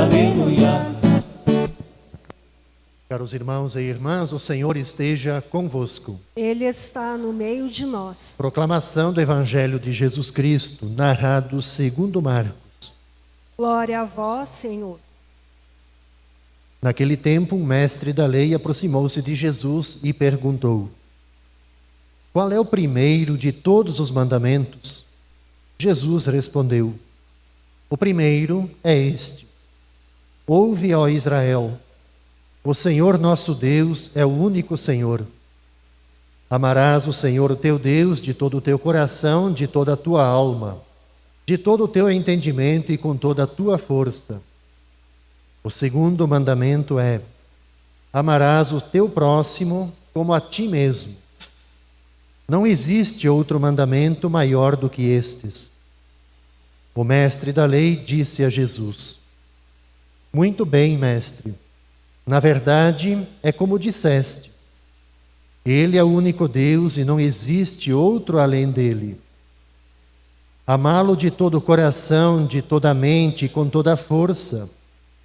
aleluia. Caros irmãos e irmãs, o Senhor esteja convosco. Ele está no meio de nós. Proclamação do Evangelho de Jesus Cristo, narrado segundo Marcos. Glória a vós, Senhor. Naquele tempo, um mestre da lei aproximou-se de Jesus e perguntou: qual é o primeiro de todos os mandamentos? Jesus respondeu: o primeiro é este: ouve, ó Israel, o Senhor nosso Deus é o único Senhor. Amarás o Senhor, o teu Deus, de todo o teu coração, de toda a tua alma, de todo o teu entendimento e com toda a tua força. O segundo mandamento é: amarás o teu próximo como a ti mesmo. Não existe outro mandamento maior do que estes. O mestre da lei disse a Jesus: muito bem, mestre. Na verdade, é como disseste. Ele é o único Deus e não existe outro além dele. Amá-lo de todo o coração, de toda a mente e com toda a força,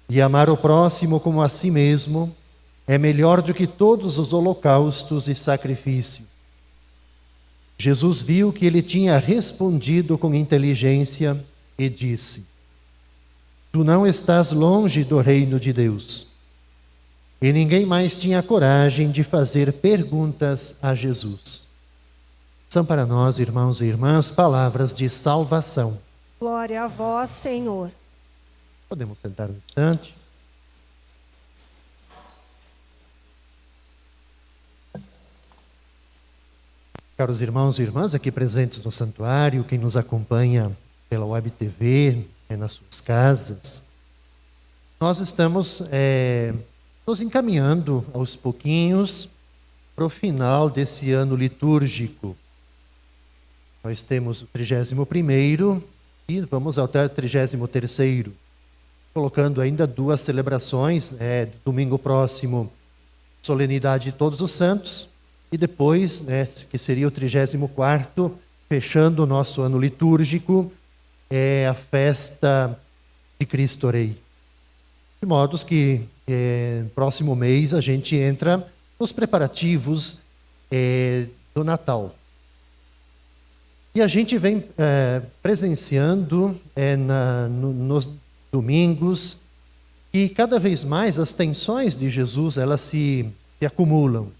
e amar o próximo como a si mesmo, é melhor do que todos os holocaustos e sacrifícios. Jesus viu que ele tinha respondido com inteligência e disse: tu não estás longe do reino de Deus. E ninguém mais tinha coragem de fazer perguntas a Jesus. São para nós, irmãos e irmãs, palavras de salvação. Glória a vós, Senhor. Podemos sentar um instante. Caros irmãos e irmãs aqui presentes no santuário, quem nos acompanha pela Web TV, nas suas casas, nós estamos nos encaminhando aos pouquinhos para o final desse ano litúrgico. Nós temos o 31º e vamos até o 33º, colocando ainda duas celebrações, domingo próximo, solenidade de Todos os Santos, e depois, que seria o 34º, fechando o nosso ano litúrgico, a festa de Cristo Rei. De modo que próximo mês a gente entra nos preparativos do Natal. E a gente vem presenciando nos domingos que cada vez mais as tensões de Jesus elas se acumulam.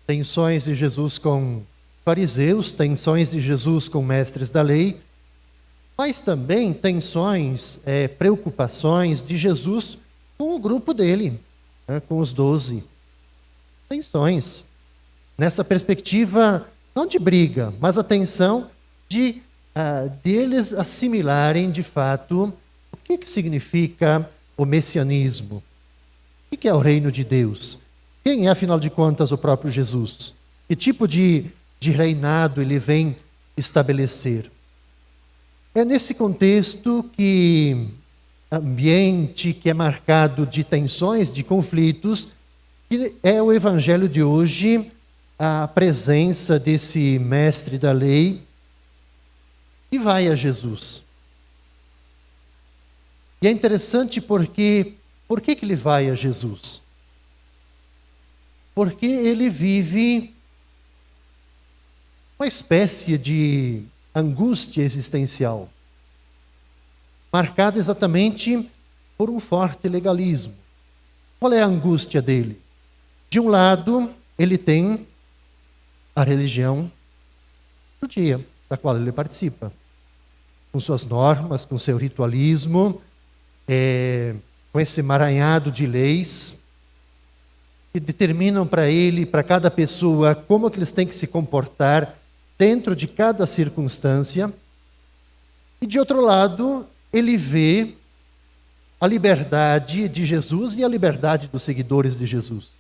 Tensões de Jesus com fariseus, tensões de Jesus com mestres da lei, mas também tensões, preocupações de Jesus com o grupo dele, com os 12. Tensões. Nessa perspectiva, não de briga, mas a tensão de eles assimilarem de fato o que significa o messianismo. O que é o reino de Deus? Quem é, afinal de contas, o próprio Jesus? Que tipo de reinado ele vem estabelecer? É nesse contexto que ambiente que é marcado de tensões, de conflitos, que é o evangelho de hoje, a presença desse mestre da lei que vai a Jesus. E é interessante porque, por que ele vai a Jesus? Porque ele vive uma espécie de angústia existencial, marcada exatamente por um forte legalismo. Qual é a angústia dele? De um lado, ele tem a religião judia, da qual ele participa, com suas normas, com seu ritualismo, com esse emaranhado de leis que determinam para ele, para cada pessoa, como que eles têm que se comportar dentro de cada circunstância. E de outro lado, ele vê a liberdade de Jesus e a liberdade dos seguidores de Jesus.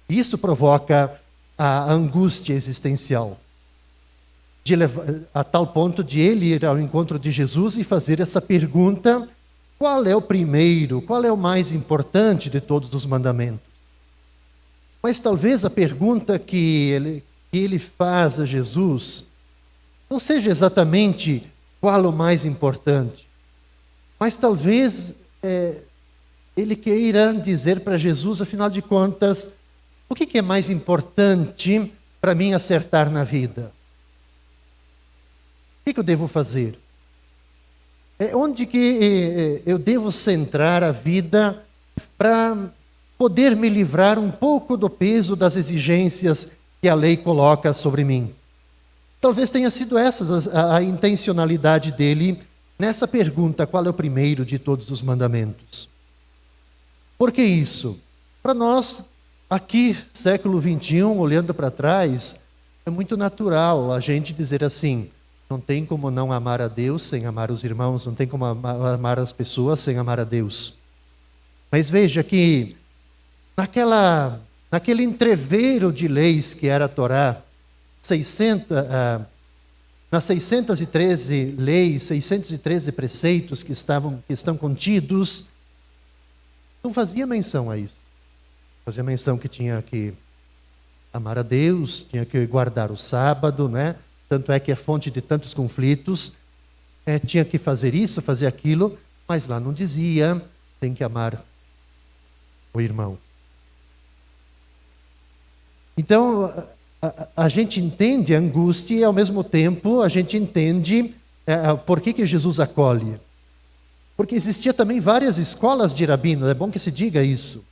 Isso provoca a angústia existencial, a tal ponto de ele ir ao encontro de Jesus e fazer essa pergunta: qual é o primeiro, qual é o mais importante de todos os mandamentos? Mas talvez a pergunta que ele faz a Jesus não seja exatamente qual o mais importante, mas talvez ele queira dizer para Jesus, afinal de contas, o que é mais importante para mim acertar na vida? O que eu devo fazer? Onde que eu devo centrar a vida para poder me livrar um pouco do peso das exigências que a lei coloca sobre mim? Talvez tenha sido essa a intencionalidade dele nessa pergunta: qual é o primeiro de todos os mandamentos? Por que isso? Para nós, aqui, século XXI, olhando para trás, é muito natural a gente dizer assim: não tem como não amar a Deus sem amar os irmãos, não tem como amar as pessoas sem amar a Deus. Mas veja que naquele entreveiro de leis que era a Torá, nas 613 leis, 613 preceitos que estão contidos, não fazia menção a isso. Fazia menção que tinha que amar a Deus, tinha que guardar o sábado, né? Tanto é que é fonte de tantos conflitos. Tinha que fazer isso, fazer aquilo, mas lá não dizia, tem que amar o irmão. Então, a gente entende a angústia e, ao mesmo tempo, a gente entende por que Jesus acolhe. Porque existia também várias escolas de rabinos, é bom que se diga isso.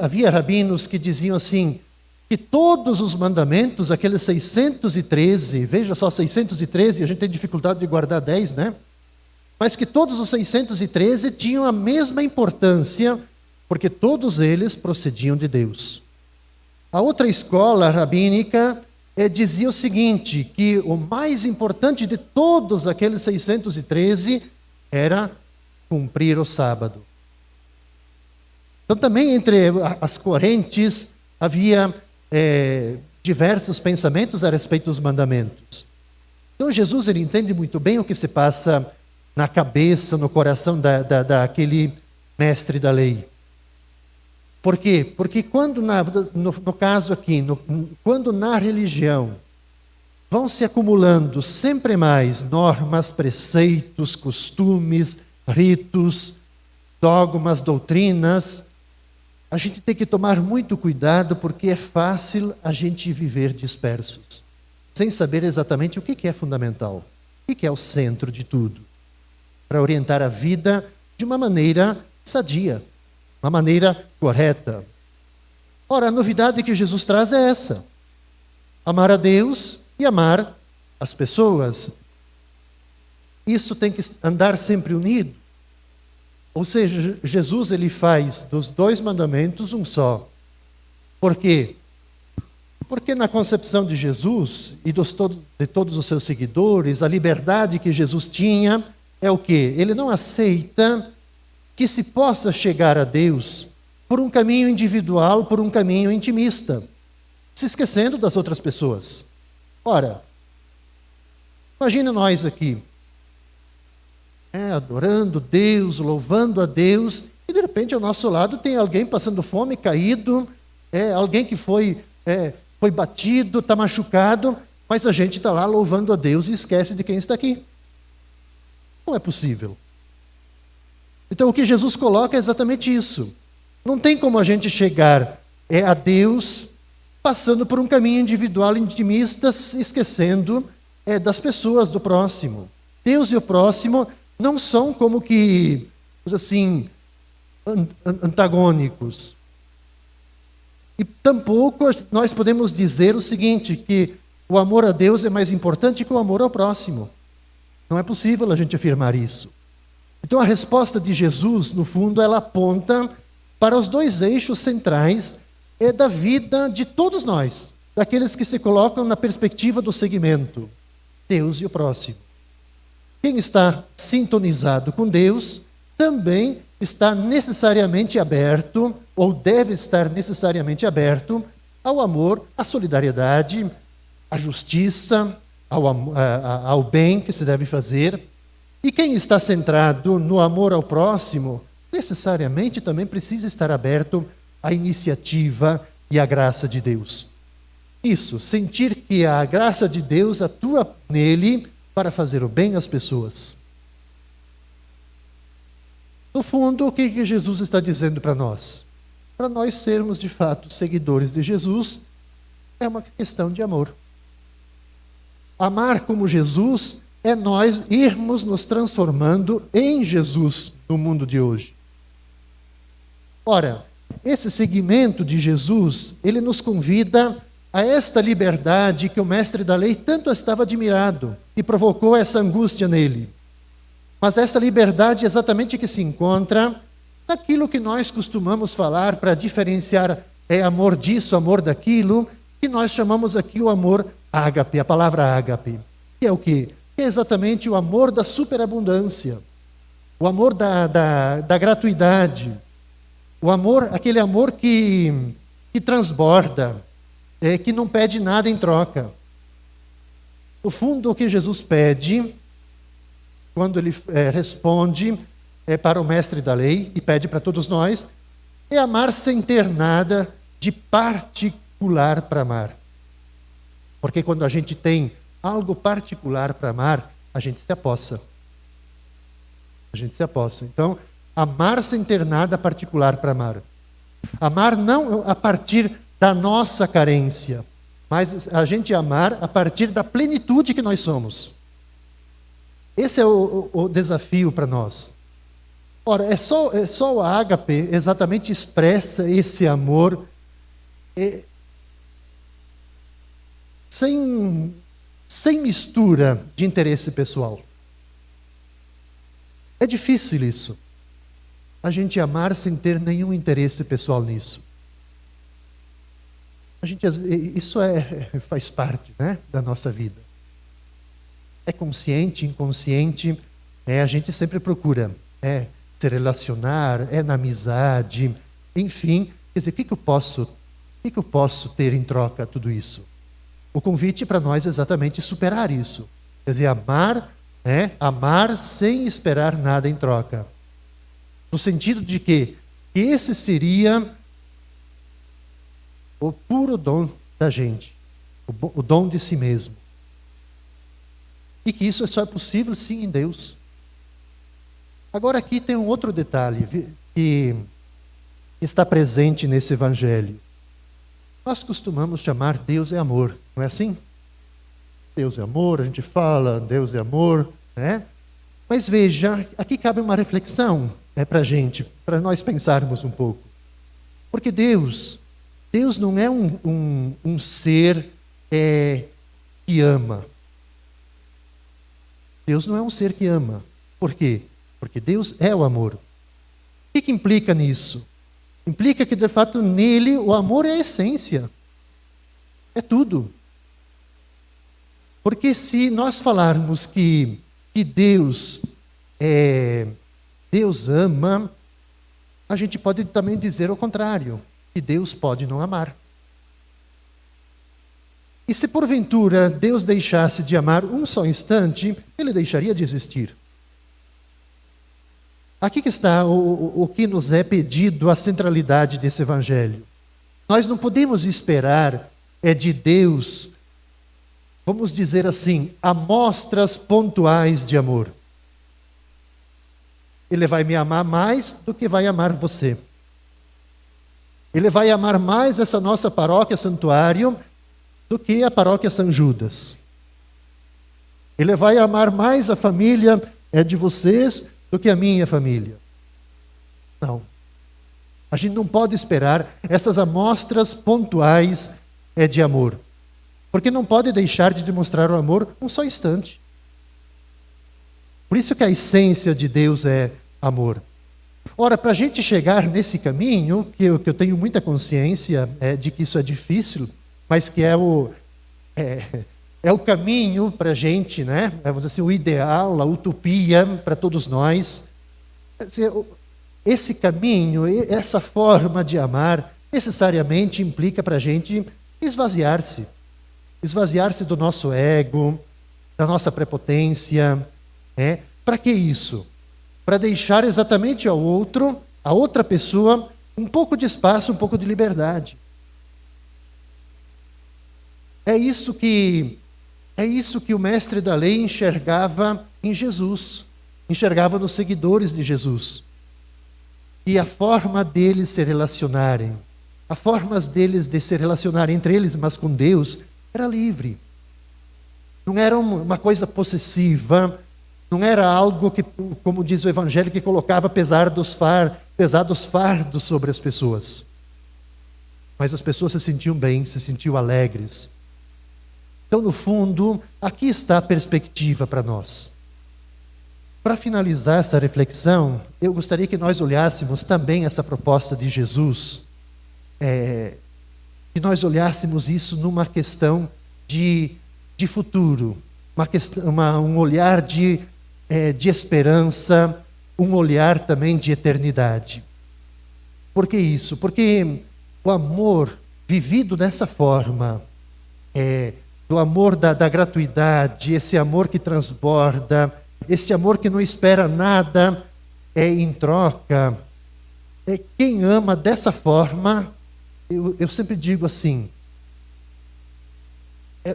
Havia rabinos que diziam assim, que todos os mandamentos, aqueles 613, veja só, 613, a gente tem dificuldade de guardar 10, né? Mas que todos os 613 tinham a mesma importância, porque todos eles procediam de Deus. A outra escola rabínica dizia o seguinte, que o mais importante de todos aqueles 613 era cumprir o sábado. Então também entre as correntes havia diversos pensamentos a respeito dos mandamentos. Então Jesus ele entende muito bem o que se passa na cabeça, no coração daquele mestre da lei. Por quê? Porque quando no caso aqui, quando na religião vão se acumulando sempre mais normas, preceitos, costumes, ritos, dogmas, doutrinas, a gente tem que tomar muito cuidado, porque é fácil a gente viver dispersos, sem saber exatamente o que é fundamental, o que é o centro de tudo, para orientar a vida de uma maneira sadia, uma maneira correta. Ora, a novidade que Jesus traz é essa: amar a Deus e amar as pessoas. Isso tem que andar sempre unido. Ou seja, Jesus ele faz dos dois mandamentos um só. Por quê? Porque na concepção de Jesus e de todos os seus seguidores, a liberdade que Jesus tinha é o quê? Ele não aceita que se possa chegar a Deus por um caminho individual, por um caminho intimista, se esquecendo das outras pessoas. Ora, imagine nós aqui, adorando Deus, louvando a Deus, e de repente ao nosso lado tem alguém passando fome, caído, alguém que foi batido, está machucado, mas a gente está lá louvando a Deus e esquece de quem está aqui. Não é possível. Então o que Jesus coloca é exatamente isso. Não tem como a gente chegar a Deus passando por um caminho individual, intimista, se esquecendo das pessoas, do próximo. Deus e o próximo não são como que, assim, antagônicos. E tampouco nós podemos dizer o seguinte, que o amor a Deus é mais importante que o amor ao próximo. Não é possível a gente afirmar isso. Então a resposta de Jesus, no fundo, ela aponta para os dois eixos centrais da vida de todos nós, daqueles que se colocam na perspectiva do segmento, Deus e o próximo. Quem está sintonizado com Deus também está necessariamente aberto, ou deve estar necessariamente aberto, ao amor, à solidariedade, à justiça, ao bem que se deve fazer. E quem está centrado no amor ao próximo, necessariamente também precisa estar aberto à iniciativa e à graça de Deus. Isso, sentir que a graça de Deus atua nele para fazer o bem às pessoas. No fundo, o que Jesus está dizendo para nós? Para nós sermos, de fato, seguidores de Jesus, é uma questão de amor. Amar como Jesus é nós irmos nos transformando em Jesus no mundo de hoje. Ora, esse seguimento de Jesus, ele nos convida a esta liberdade que o mestre da lei tanto estava admirado e provocou essa angústia nele. Mas essa liberdade exatamente que se encontra naquilo que nós costumamos falar para diferenciar amor disso, amor daquilo, que nós chamamos aqui o amor ágape, a palavra ágape. Que é o quê? Que é exatamente o amor da superabundância, o amor da gratuidade, o amor, aquele amor que transborda, que não pede nada em troca. No fundo, o que Jesus pede, quando ele responde para o mestre da lei, e pede para todos nós, é amar sem ter nada de particular para amar. Porque quando a gente tem algo particular para amar, a gente se apossa. A gente se apossa. Então, amar sem ter nada particular para amar. Amar não a partir da nossa carência, mas a gente amar a partir da plenitude que nós somos. Esse é o desafio para nós. Ora, é só o ágape exatamente expressa esse amor sem mistura de interesse pessoal. É difícil isso. A gente amar sem ter nenhum interesse pessoal nisso. Isso faz parte, né, da nossa vida. É consciente, inconsciente, a gente sempre procura se relacionar, na amizade, enfim. Quer dizer, o que eu posso ter em troca de tudo isso? O convite para nós é exatamente superar isso. Quer dizer, amar sem esperar nada em troca. No sentido de que esse seria o puro dom da gente, o dom de si mesmo. E que isso só é possível, sim, em Deus. Agora aqui tem um outro detalhe que está presente nesse evangelho. Nós costumamos chamar Deus é amor, não é assim? Deus é amor, a gente fala, Deus é amor, né? Mas veja, aqui cabe uma reflexão para a gente, para nós pensarmos um pouco. Porque Deus não é um ser que ama. Deus não é um ser que ama. Por quê? Porque Deus é o amor. O que implica nisso? Implica que, de fato, nele o amor é a essência. É tudo. Porque se nós falarmos que Deus ama, a gente pode também dizer o contrário, que Deus pode não amar. E se porventura Deus deixasse de amar um só instante, ele deixaria de existir. Aqui que está o que nos é pedido, a centralidade desse evangelho. Nós não podemos esperar de Deus, vamos dizer assim, amostras pontuais de amor. Ele vai me amar mais do que vai amar você. Ele vai amar mais essa nossa paróquia santuário do que a paróquia São Judas. Ele vai amar mais a família de vocês do que a minha família. Não. A gente não pode esperar essas amostras pontuais de amor. Porque não pode deixar de demonstrar o amor um só instante. Por isso que a essência de Deus é amor. Ora, para a gente chegar nesse caminho, que eu tenho muita consciência de que isso é difícil, mas que é o caminho para a gente, né? Vamos dizer assim, o ideal, a utopia para todos nós. Esse caminho, essa forma de amar, necessariamente implica para a gente esvaziar-se. Esvaziar-se do nosso ego, da nossa prepotência. Para que isso? Para deixar exatamente ao outro, a outra pessoa, um pouco de espaço, um pouco de liberdade. É isso que o mestre da lei enxergava em Jesus, enxergava nos seguidores de Jesus. E a forma deles se relacionarem, a forma deles de se relacionarem entre eles, mas com Deus, era livre. Não era uma coisa possessiva, não era algo que, como diz o Evangelho, que colocava pesados fardos sobre as pessoas. Mas as pessoas se sentiam bem, se sentiam alegres. Então, no fundo, aqui está a perspectiva para nós. Para finalizar essa reflexão, eu gostaria que nós olhássemos também essa proposta de Jesus, que nós olhássemos isso numa questão de futuro, um olhar de esperança, um olhar também de eternidade. Por que isso? Porque o amor vivido dessa forma, do amor da gratuidade, esse amor que transborda, esse amor que não espera nada em troca, quem ama dessa forma, eu sempre digo assim,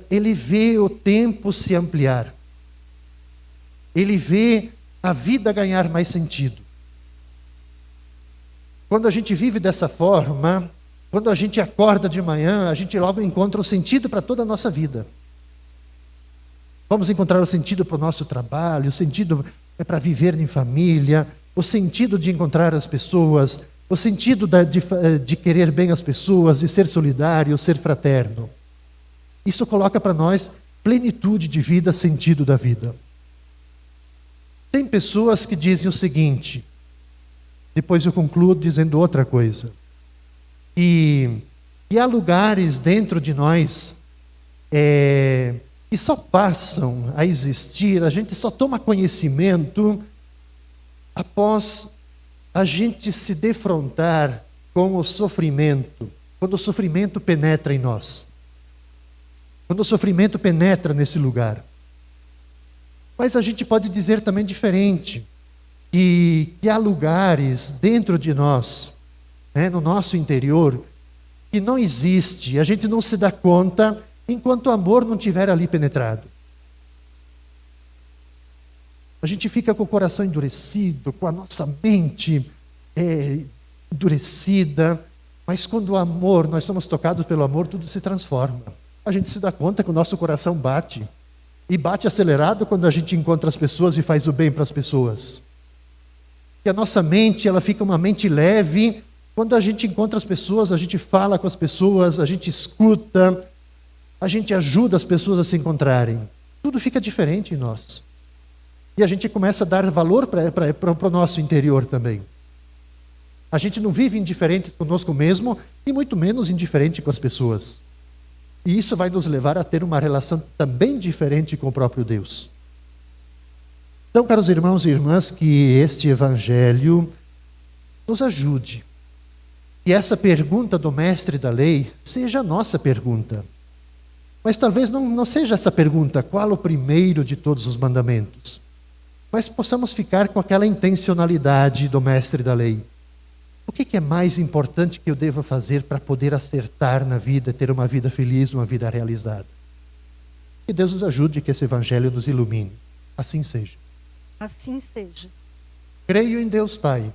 ele vê o tempo se ampliar, ele vê a vida ganhar mais sentido. Quando a gente vive dessa forma, quando a gente acorda de manhã, a gente logo encontra o sentido para toda a nossa vida. Vamos encontrar o sentido para o nosso trabalho, o sentido para viver em família, o sentido de encontrar as pessoas, o sentido de querer bem as pessoas, de ser solidário, ser fraterno. Isso coloca para nós plenitude de vida, sentido da vida. Tem pessoas que dizem o seguinte, depois eu concluo dizendo outra coisa, e há lugares dentro de nós que só passam a existir, a gente só toma conhecimento após a gente se defrontar com o sofrimento, quando o sofrimento penetra em nós. Quando o sofrimento penetra nesse lugar. Mas a gente pode dizer também diferente, que há lugares dentro de nós, no nosso interior, que não existe, a gente não se dá conta enquanto o amor não estiver ali penetrado. A gente fica com o coração endurecido, com a nossa mente endurecida, mas quando o amor, nós somos tocados pelo amor, tudo se transforma. A gente se dá conta que o nosso coração bate, e bate acelerado quando a gente encontra as pessoas e faz o bem para as pessoas. Que a nossa mente, ela fica uma mente leve, quando a gente encontra as pessoas, a gente fala com as pessoas, a gente escuta, a gente ajuda as pessoas a se encontrarem. Tudo fica diferente em nós. E a gente começa a dar valor para o nosso interior também. A gente não vive indiferente conosco mesmo, e muito menos indiferente com as pessoas. E isso vai nos levar a ter uma relação também diferente com o próprio Deus. Então, caros irmãos e irmãs, que este Evangelho nos ajude. E essa pergunta do mestre da lei seja a nossa pergunta. Mas talvez não seja essa pergunta, qual o primeiro de todos os mandamentos? Mas possamos ficar com aquela intencionalidade do mestre da lei. O que é mais importante que eu devo fazer para poder acertar na vida, ter uma vida feliz, uma vida realizada? Que Deus nos ajude, que esse Evangelho nos ilumine. Assim seja. Assim seja. Creio em Deus Pai,